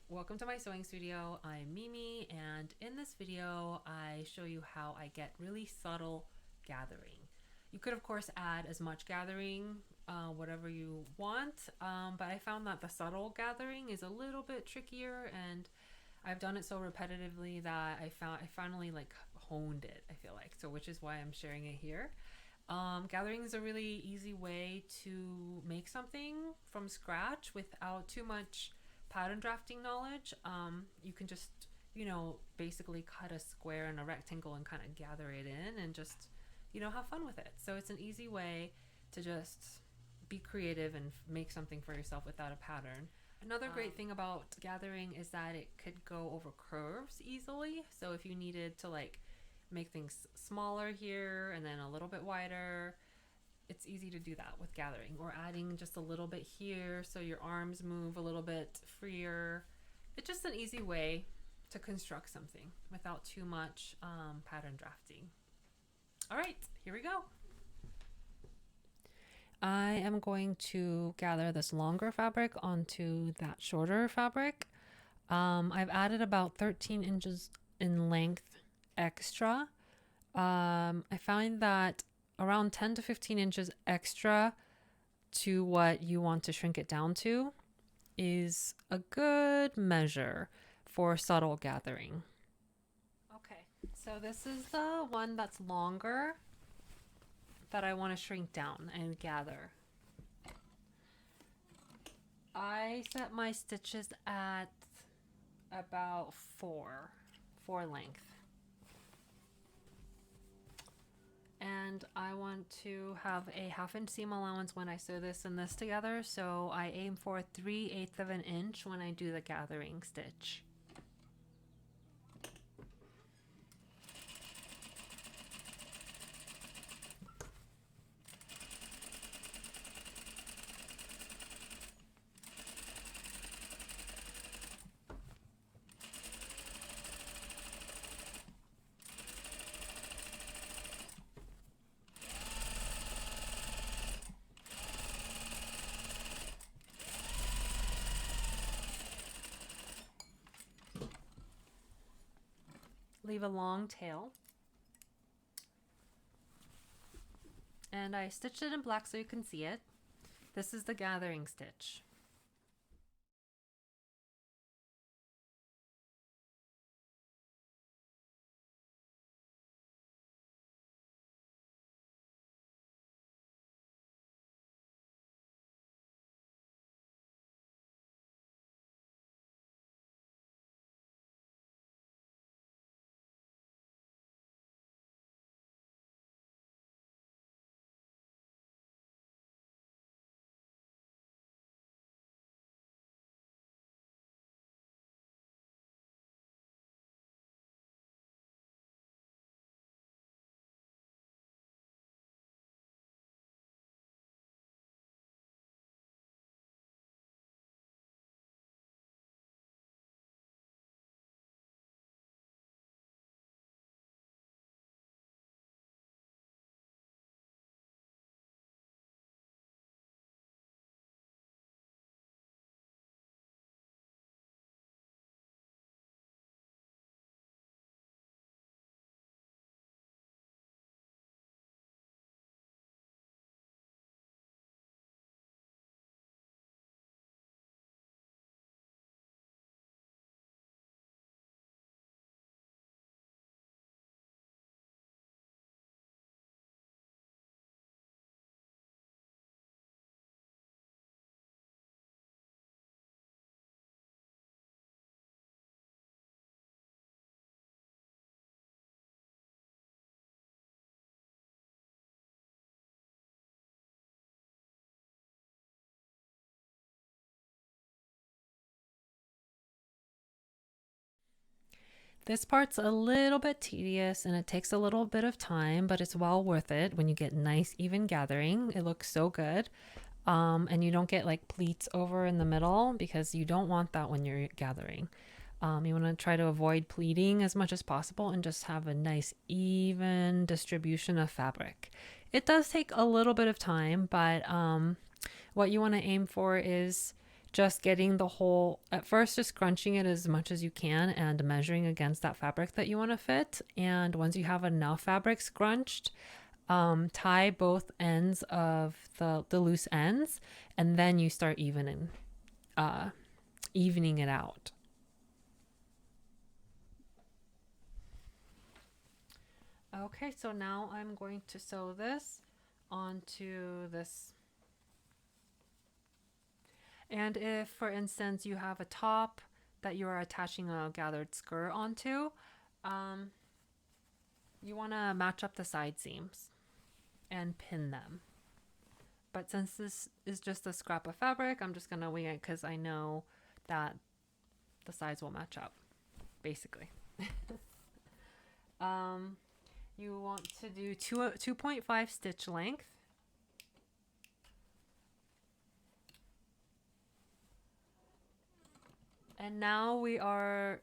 Welcome to my sewing studio. I'm Mimi, and in this video I show you how I get really subtle gathering. You could of course add as much gathering, whatever you want, but I found that the subtle gathering is a little bit trickier, and I've done it so repetitively that I finally like honed it, I feel like, so which is why I'm sharing it here. Gathering is a really easy way to make something from scratch without too much pattern drafting knowledge. You can just, basically cut a square and a rectangle and kind of gather it in and just, have fun with it. So it's an easy way to just be creative and make something for yourself without a pattern. Another great thing about gathering is that it could go over curves easily. So if you needed to like make things smaller here and then a little bit wider, it's easy to do that with gathering, or adding just a little bit here so your arms move a little bit freer. It's just an easy way to construct something without too much pattern drafting. All right, here we go. I am going to gather this longer fabric onto that shorter fabric. I've added about 13 inches in length extra. I find that around 10 to 15 inches extra to what you want to shrink it down to is a good measure for subtle gathering. Okay, so this is the one that's longer that I want to shrink down and gather. I set my stitches at about four length. And I want to have a 1/2 inch seam allowance when I sew this and this together, so I aim for 3/8 of an inch when I do the gathering stitch. Leave a long tail. And I stitched it in black so you can see it. This is the gathering stitch. This part's a little bit tedious and it takes a little bit of time, but it's well worth it when you get nice even gathering. It looks so good. And you don't get like pleats over in the middle, because you don't want that when you're gathering. You want to try to avoid pleating as much as possible and just have a nice even distribution of fabric. It does take a little bit of time, but what you want to aim for is just getting the whole, at first just scrunching it as much as you can and measuring against that fabric that you want to fit. And once you have enough fabric scrunched, tie both ends of the loose ends, and then you start evening it out. Okay, so now I'm going to sew this onto this. And if, for instance, you have a top that you are attaching a gathered skirt onto, you want to match up the side seams and pin them. But since this is just a scrap of fabric, I'm just going to wing it because I know that the sides will match up, basically. You want to do 2.5 stitch length. And now we are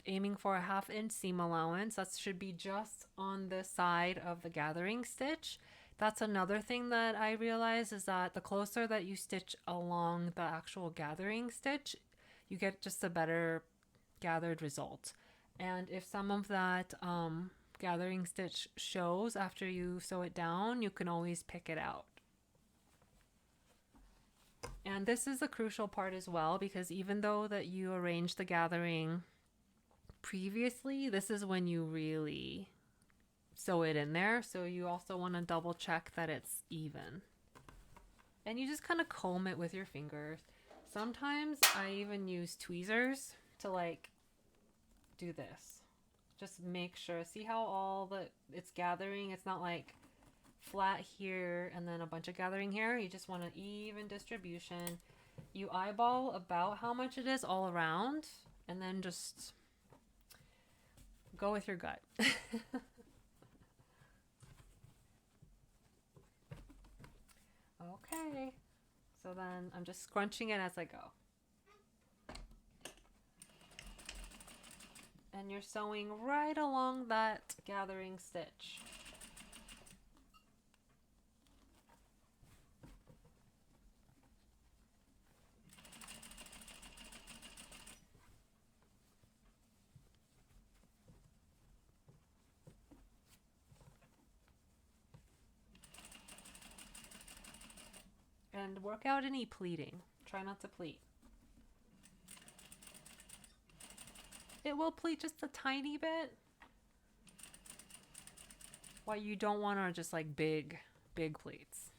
aiming for a 1/2 inch seam allowance. That should be just on the side of the gathering stitch. That's another thing that I realize is that the closer that you stitch along the actual gathering stitch, you get just a better gathered result. And if some of that gathering stitch shows after you sew it down, you can always pick it out. And this is a crucial part as well, because even though that you arrange the gathering previously, this is when you really sew it in there. So you also want to double check that it's even. And you just kind of comb it with your fingers. Sometimes I even use tweezers to like do this. Just make sure, see how it's gathering? It's not like flat here and then a bunch of gathering here. You just want an even distribution. You eyeball about how much it is all around, and then just go with your gut. Okay, so then I'm just scrunching it as I go. And you're sewing right along that gathering stitch. And work out any pleating. Try not to pleat. It will pleat just a tiny bit. What you don't want are just like big pleats.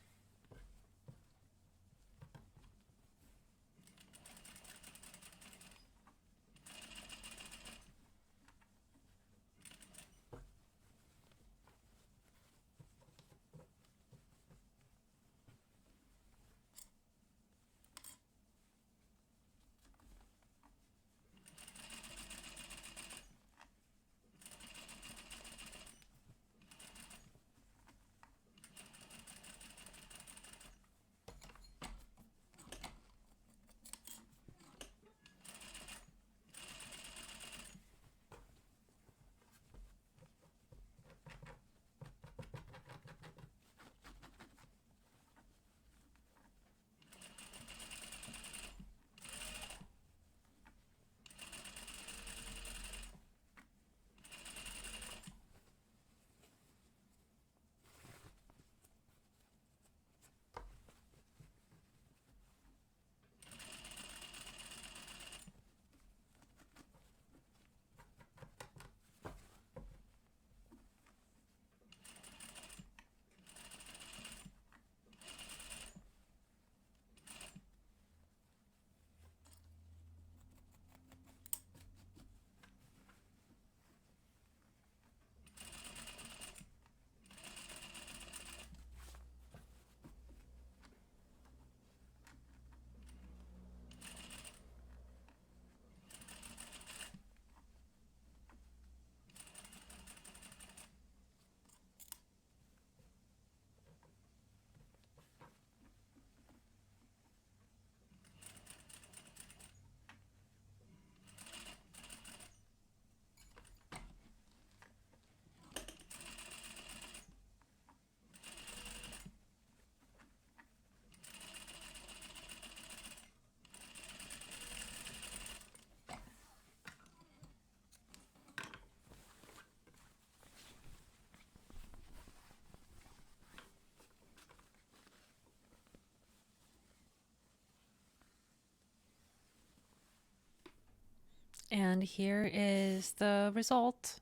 And here is the result.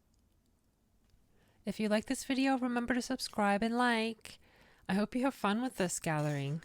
If you like this video, remember to subscribe and like. I hope you have fun with this gathering.